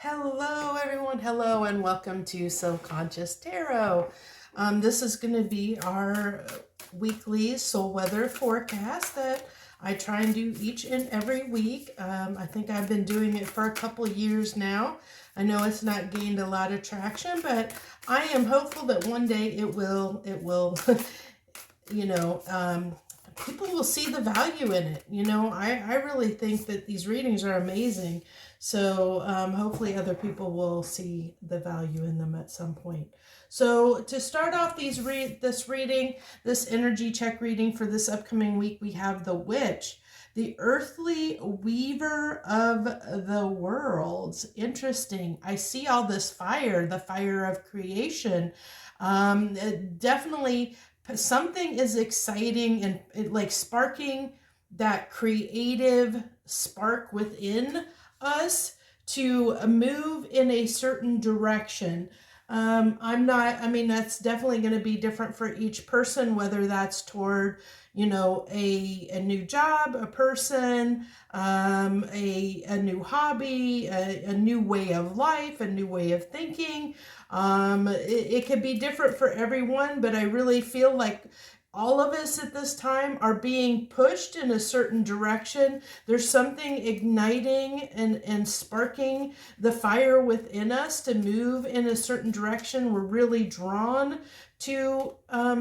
Hello, everyone. Hello, and welcome to Subconscious Tarot. This is going to be our weekly soul weather forecast that I try and do each and every week. I think I've been doing it for a couple years now. I know it's not gained a lot of traction, but I am hopeful that one day it will, you know, people will see the value in it. I really think that these readings are amazing. So hopefully other people will see the value in them at some point. So to start off this energy check reading for this upcoming week, we have the Witch, the earthly weaver of the worlds. Interesting. I see all this fire, the fire of creation. Definitely something is exciting and like sparking that creative spark within us to move in a certain direction. That's definitely going to be different for each person, whether that's toward, a new job, a person, a new hobby, a new way of life, a new way of thinking. It could be different for everyone, but I really feel like all of us at this time are being pushed in a certain direction. There's something igniting and sparking the fire within us to move in a certain direction. We're really drawn to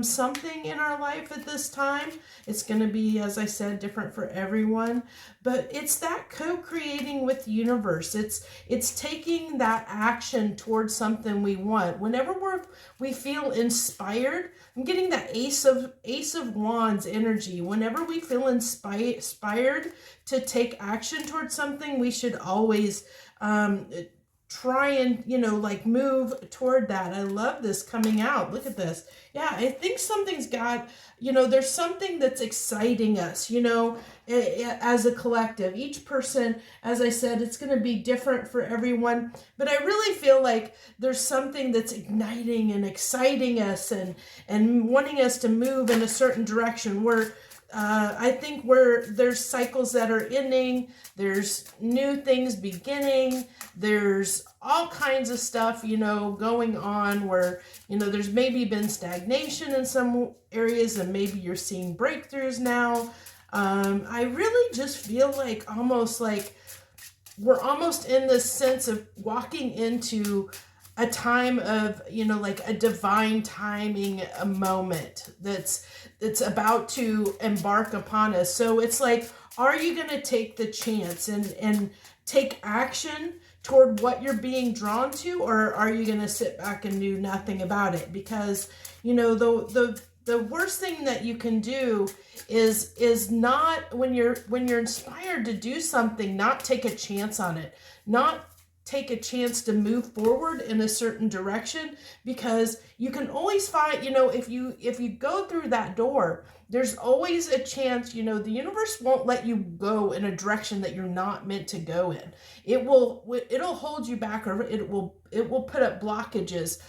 something in our life at this time. It's going to be, as I said, different for everyone, but it's that co-creating with the universe. It's taking that action towards something we want. Whenever we feel inspired, I'm getting that Ace of Wands energy. Whenever we feel inspired to take action towards something, we should always try and, move toward that. I love this coming out. Look at this. Yeah, I think something's got, there's something that's exciting us, as a collective. Each person, as I said, it's going to be different for everyone, but I really feel like there's something that's igniting and exciting us and wanting us to move in a certain direction where I think where there's cycles that are ending, there's new things beginning, there's all kinds of stuff, going on where, there's maybe been stagnation in some areas and maybe you're seeing breakthroughs now. I really just feel like almost like we're almost in this sense of walking into a time of, like a divine timing, a moment that's about to embark upon us. So it's like, are you going to take the chance and take action toward what you're being drawn to, or are you going to sit back and do nothing about it? Because, the worst thing that you can do is not, when you're inspired to do something, not take a chance on it, not take a chance to move forward in a certain direction, because you can always find, if you go through that door, there's always a chance, the universe won't let you go in a direction that you're not meant to go in. It'll hold you back, or it will put up blockages.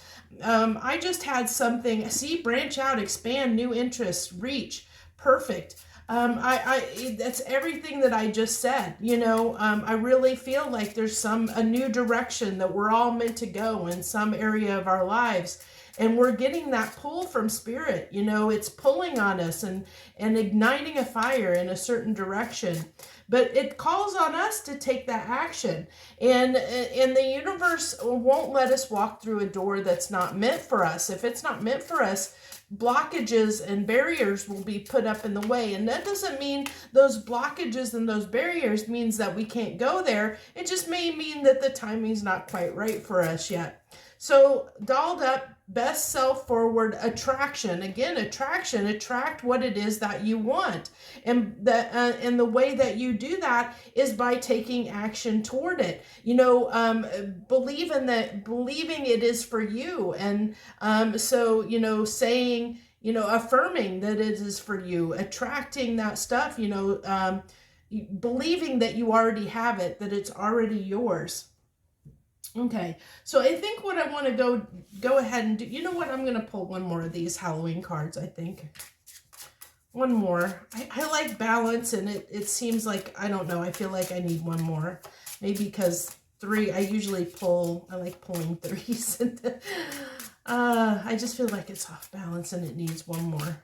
I just had something, see, branch out, expand, new interests, reach, perfect. That's everything that I just said. I really feel like there's a new direction that we're all meant to go in some area of our lives. And we're getting that pull from spirit, it's pulling on us and igniting a fire in a certain direction. But it calls on us to take that action. And the universe won't let us walk through a door that's not meant for us. If it's not meant for us, blockages and barriers will be put up in the way. And that doesn't mean those blockages and those barriers means that we can't go there. It just may mean that the timing's not quite right for us yet. So dolled up, best self forward attraction. Again, attract what it is that you want. And the way that you do that is by taking action toward it. Believing it is for you. And saying, affirming that it is for you, attracting that stuff, believing that you already have it, that it's already yours. Okay, so I think what I want to go ahead and do, I'm going to pull one more of these Halloween cards, I think. One more. I like balance, and it seems like, I don't know, I feel like I need one more. Maybe because three. I usually I like pulling threes. I just feel like it's off balance and it needs one more.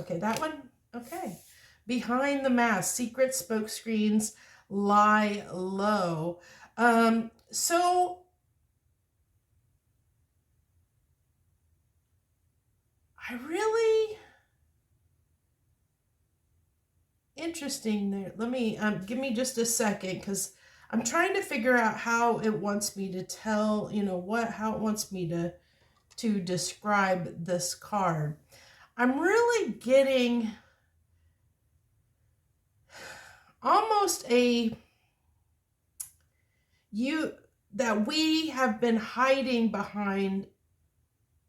Okay, that one. Okay. Behind the mask, secret smoke screens lie low. So I really interesting there. Let me give me just a second, because I'm trying to figure out how it wants me to tell, how it wants me to describe this card. I'm really getting almost that we have been hiding behind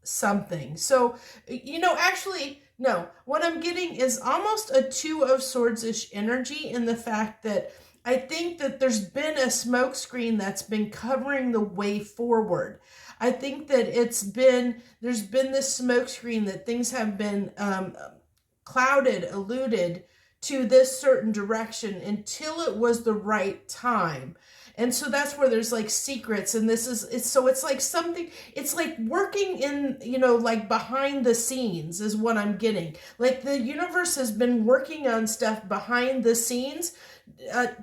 something. So, actually, no, what I'm getting is almost a Two of Swords-ish energy, in the fact that I think that there's been a smoke screen that's been covering the way forward. I think that there's been this smoke screen that things have been clouded, alluded to this certain direction until it was the right time. And so that's where there's like secrets, and it's like something, it's like working in, like behind the scenes is what I'm getting. Like the universe has been working on stuff behind the scenes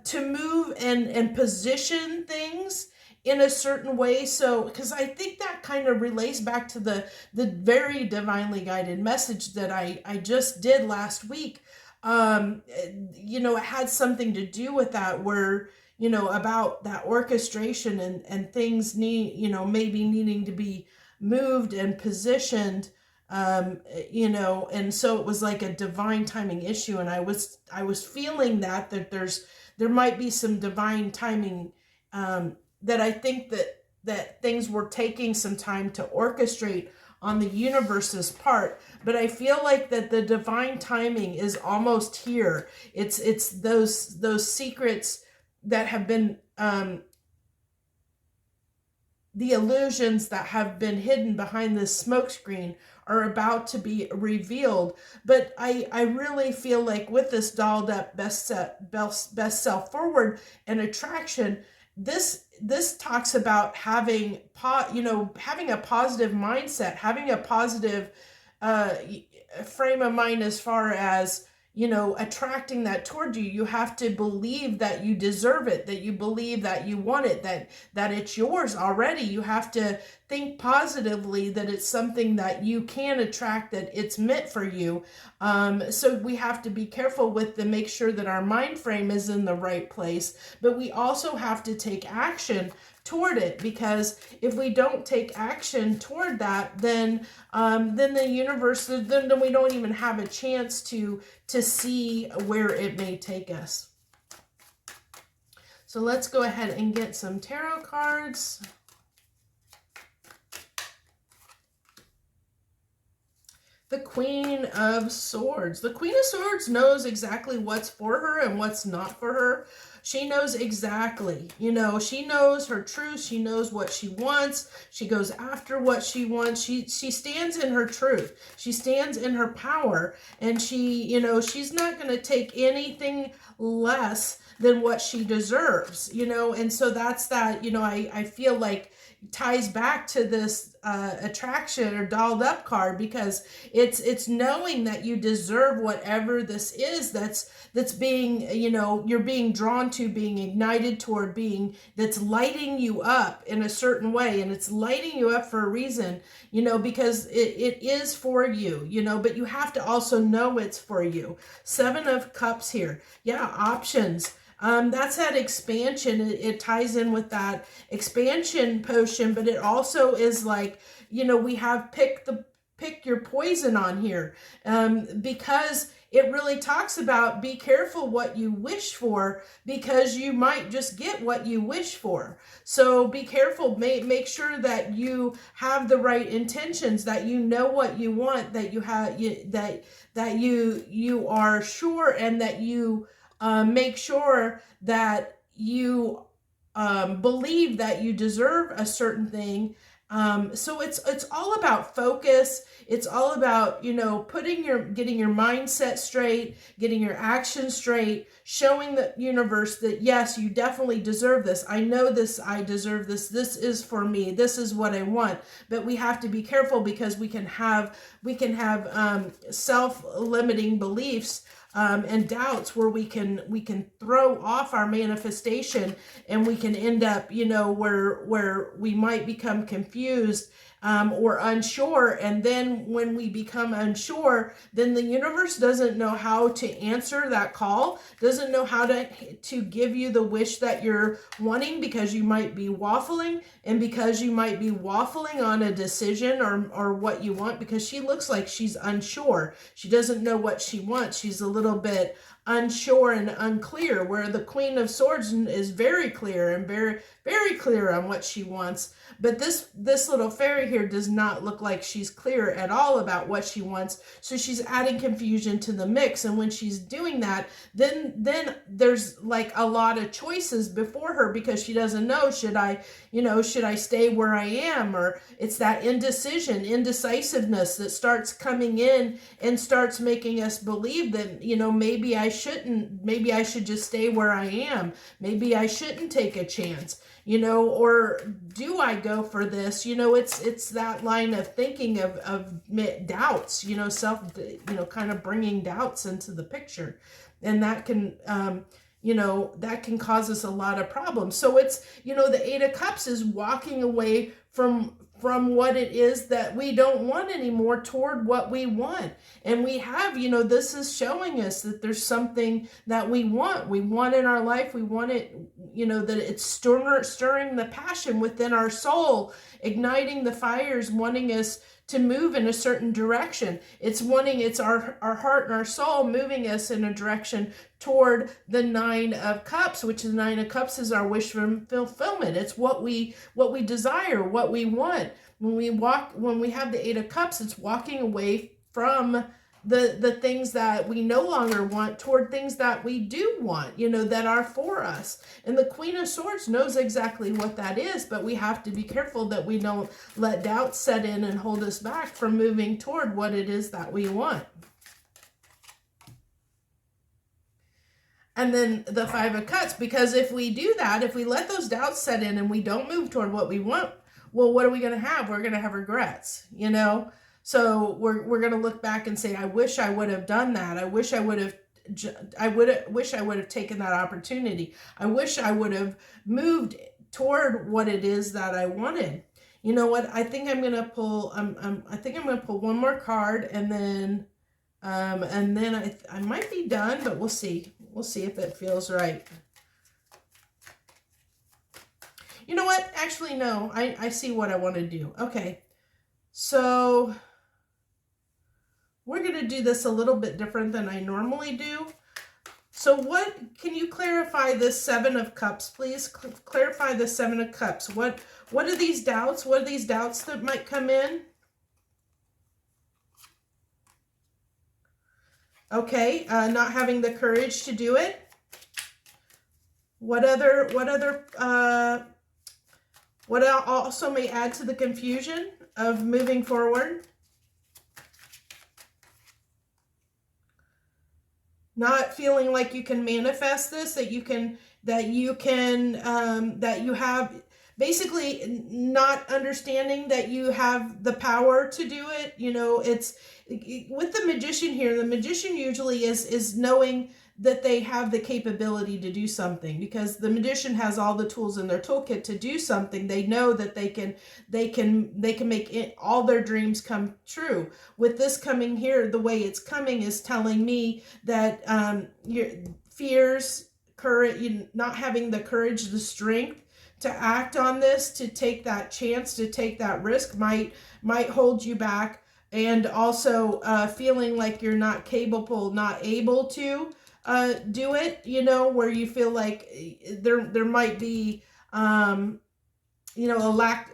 to move and position things in a certain way. So, because I think that kind of relates back to the very divinely guided message that I just did last week. It had something to do with that, where, about that orchestration and things maybe needing to be moved and positioned, and so it was like a divine timing issue. And I was feeling that there might be some divine timing, that I think that things were taking some time to orchestrate on the universe's part. But I feel like that the divine timing is almost here. It's those secrets that have been, the illusions that have been hidden behind this smokescreen are about to be revealed. But I really feel like with this dolled up best self forward and attraction, this talks about having having a positive mindset, having a positive frame of mind, as far as attracting that toward you. You have to believe that you deserve it, that you believe that you want it, that it's yours already. You have to think positively that it's something that you can attract, that it's meant for you. So we have to be careful make sure that our mind frame is in the right place, but we also have to take action toward it, because if we don't take action toward that, then the universe, then we don't even have a chance to see where it may take us. So let's go ahead and get some tarot cards. The Queen of Swords. The Queen of Swords knows exactly what's for her and what's not for her. She knows exactly, she knows her truth. She knows what she wants. She goes after what she wants. She stands in her truth. She stands in her power, and she's not going to take anything less than what she deserves, and so that's that, I feel like ties back to this attraction or dolled up card, because it's knowing that you deserve whatever this is that's being, you're being drawn to, being ignited toward, that's lighting you up in a certain way. And it's lighting you up for a reason, because it is for you, but you have to also know it's for you. Seven of Cups here. Yeah, options. That's that expansion. It ties in with that expansion potion, but it also is like, we have pick your poison on here, because it really talks about be careful what you wish for, because you might just get what you wish for. So be careful. Make sure that you have the right intentions, that you know what you want, that you have that you are sure, and that you make sure that you believe that you deserve a certain thing, So it's all about focus. It's all about, you know, getting your mindset straight, getting your actions straight, showing the universe that yes, you definitely deserve this. I know this, I deserve this. This is for me. This is what I want. But we have to be careful because we can have self-limiting beliefs and doubts where we can throw off our manifestation, and we can end up, you know, where we might become confused or unsure. And then when we become unsure, then the universe doesn't know how to answer that call, doesn't know how to give you the wish that you're wanting, because you might be waffling, and because you might be waffling on a decision or what you want, because she looks like she's unsure. She doesn't know what she wants. She's a little bit unsure and unclear, where the Queen of Swords is very clear and very clear on what she wants. But this little fairy here does not look like she's clear at all about what she wants. So she's adding confusion to the mix. And when she's doing that, then there's like a lot of choices before her, because she doesn't know, should I stay where I am? Or it's that indecisiveness that starts coming in and starts making us believe that, you know, maybe I should just stay where I am. Maybe I shouldn't take a chance, you know, or do I go for this? You know, it's that line of thinking of doubts, you know, kind of bringing doubts into the picture. And that can, you know, that can cause us a lot of problems. So it's, you know, the Eight of Cups is walking away from what it is that we don't want anymore toward what we want. And we have, you know, this is showing us that there's something that we want in our life. We want it, you know, that it's stirring the passion within our soul, igniting the fires, wanting us to move in a certain direction. It's our heart and our soul moving us in a direction toward the Nine of Cups, which the Nine of Cups is our wish fulfillment. It's what we desire, what we want. When we have the Eight of Cups, it's walking away from the things that we no longer want toward things that we do want, you know, that are for us. And the Queen of Swords knows exactly what that is, but we have to be careful that we don't let doubt set in and hold us back from moving toward what it is that we want. And then the Five of Cups, because if we do that, if we let those doubts set in and we don't move toward what we want, well, what are we going to have? We're going to have regrets, you know? So we're going to look back and say, I wish I would have done that. I wish I would have taken that opportunity. I wish I would have moved toward what it is that I wanted. You know what? I think I'm going to pull, I think I'm going to pull one more card, and then I might be done, but we'll see. We'll see if it feels right. You know what? Actually, no, I see what I want to do. Okay. So we're going to do this a little bit different than I normally do. So can you clarify this Seven of Cups, please? Clarify the Seven of Cups. What are these doubts? What are these doubts that might come in? Okay, not having the courage to do it. What also may add to the confusion of moving forward? Not feeling like you can manifest this, that you have, basically not understanding that you have the power to do it. You know, it's with the Magician here. The Magician usually is knowing that they have the capability to do something, because the Magician has all the tools in their toolkit to do something. They know that they can make all their dreams come true. With this coming here, the way it's coming is telling me that your fears, courage, not having the courage, the strength to act on this, to take that chance, to take that risk, might hold you back. And also feeling like you're not capable, not able to do it, you know, where you feel like there might be, you know, a lack.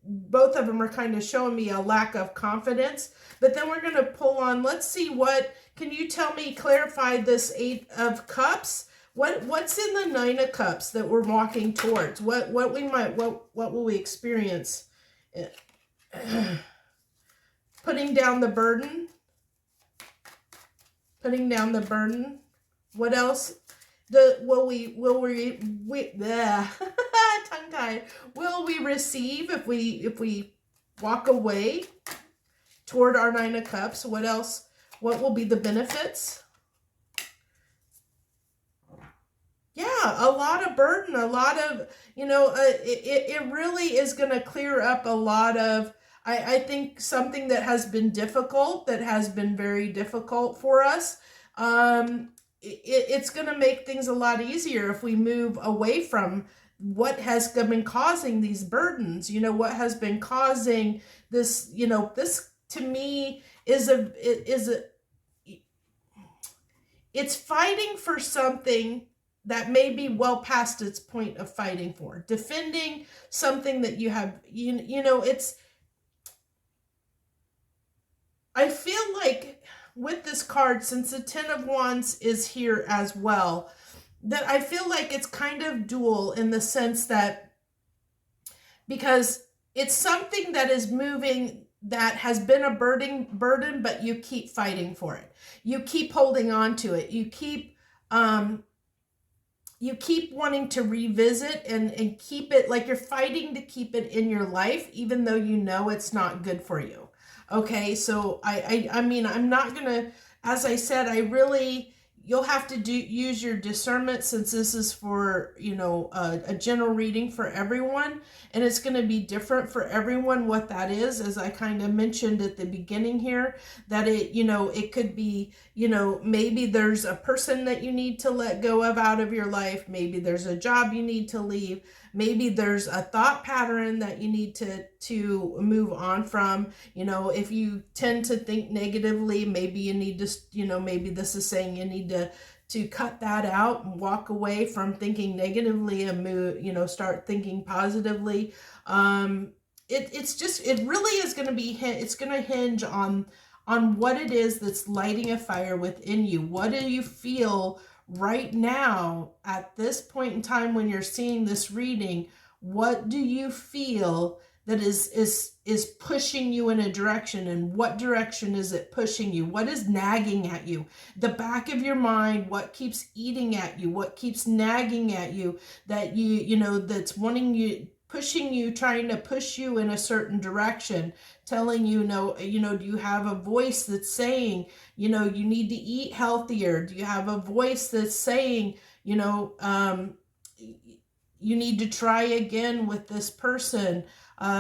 Both of them are kind of showing me a lack of confidence. But then we're going to pull on, let's see, can you tell me, clarify this Eight of Cups? What's in the Nine of Cups that we're walking towards? What will we experience Putting down the burden. Putting down the burden. What else? Will we tongue tied. Will we receive if we walk away toward our Nine of Cups? What else? What will be the benefits? Yeah, a lot of burden, a lot of, it really is going to clear up a lot of, I think something that has been difficult, that has been very difficult for us. It's going to make things a lot easier if we move away from what has been causing these burdens, what has been causing this, this to me is it's fighting for something that may be well past its point of fighting for, defending something that you have, I feel like with this card, since the Ten of Wands is here as well, that I feel like it's kind of dual in the sense that, because it's something that is moving, that has been a burden, but you keep fighting for it. You keep holding on to it. You keep wanting to revisit and keep it, like you're fighting to keep it in your life, even though you know it's not good for you. Okay, so I mean, I'm not gonna, as I said, you'll have to use your discernment, since this is for, a general reading for everyone, and it's going to be different for everyone what that is, as I kind of mentioned at the beginning here, that it could be, maybe there's a person that you need to let go of out of your life, maybe there's a job you need to leave, maybe there's a thought pattern that you need to move on from. If you tend to think negatively, maybe you need to, maybe this is saying you need to cut that out and walk away from thinking negatively and move, start thinking positively. It really is going to be, it's going to hinge on what it is that's lighting a fire within you. What do you feel right now at this point in time when you're seeing this reading? What do you feel that is pushing you in a direction, and what direction is it pushing you? What is nagging at you? The back of your mind, what keeps eating at you? What keeps nagging at you that that's wanting you, pushing you, trying to push you in a certain direction, telling you, do you have a voice that's saying, you need to eat healthier? Do you have a voice that's saying, you need to try again with this person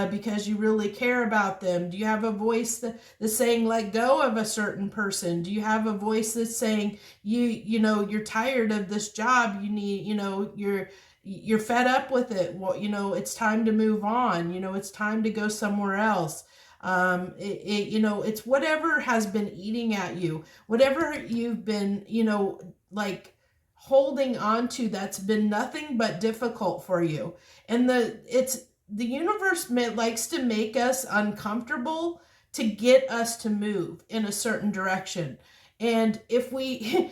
because you really care about them? Do you have a voice that's saying let go of a certain person? Do you have a voice that's saying you're tired of this job? You need, you're fed up with it. Well, it's time to move on. It's time to go somewhere else. It's whatever has been eating at you, whatever you've been, like holding on to, that's been nothing but difficult for you. And the universe likes to make us uncomfortable to get us to move in a certain direction. And if we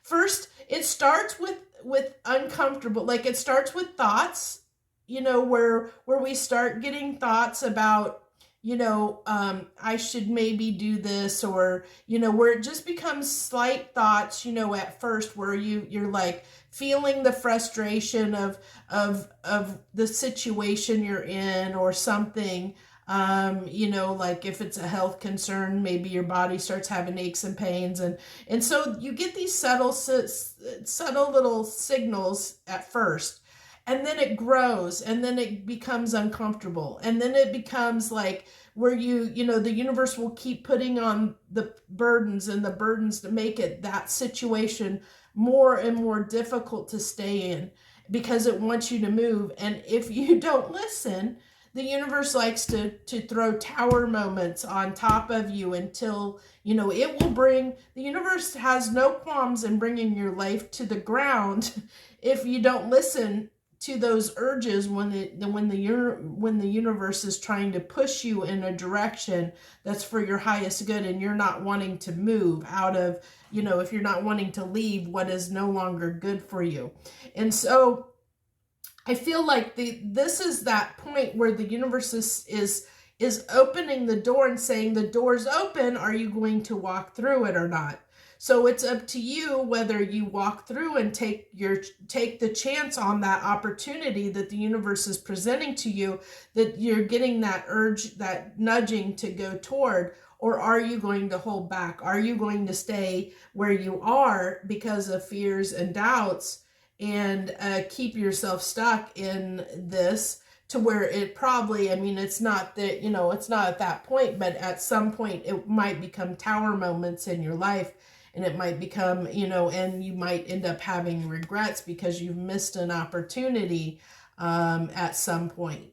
first, it starts with uncomfortable, like it starts with thoughts, where we start getting thoughts about, I should maybe do this, or, where it just becomes slight thoughts, at first, where you're like feeling the frustration of the situation you're in or something. Like if it's a health concern, maybe your body starts having aches and pains. And so you get these subtle little signals at first, and then it grows, and then it becomes uncomfortable. And then it becomes like where the universe will keep putting on the burdens to make it, that situation, more and more difficult to stay in, because it wants you to move. And if you don't listen, the universe likes to throw tower moments on top of you until, it will bring, the universe has no qualms in bringing your life to the ground if you don't listen to those urges when the universe is trying to push you in a direction that's for your highest good, and you're not wanting to move out of, if you're not wanting to leave what is no longer good for you. And so I feel like this is that point where the universe is opening the door and saying, the door's open, are you going to walk through it or not? So it's up to you whether you walk through and take the chance on that opportunity that the universe is presenting to you, that you're getting that urge, that nudging to go toward, or are you going to hold back? Are you going to stay where you are because of fears and doubts, and keep yourself stuck in this, to where it probably, I mean, it's not that, it's not at that point, but at some point it might become tower moments in your life, and it might become, and you might end up having regrets because you've missed an opportunity at some point.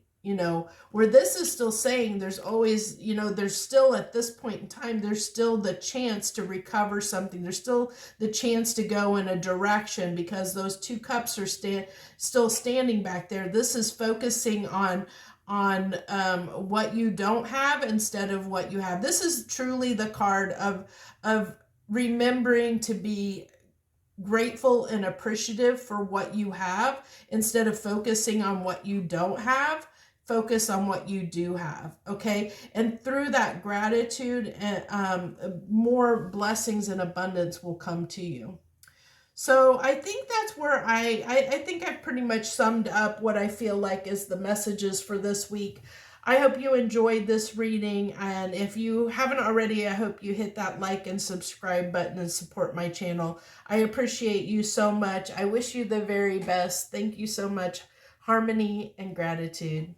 Where this is still saying there's always, there's still, at this point in time, there's still the chance to recover something. There's still the chance to go in a direction, because those two cups are still standing back there. This is focusing on what you don't have instead of what you have. This is truly the card of remembering to be grateful and appreciative for what you have, instead of focusing on what you don't have. Focus on what you do have, okay? And through that gratitude, more blessings and abundance will come to you. So I think that's where I think I've pretty much summed up what I feel like is the messages for this week. I hope you enjoyed this reading, and if you haven't already, I hope you hit that like and subscribe button and support my channel. I appreciate you so much. I wish you the very best. Thank you so much. Harmony and gratitude.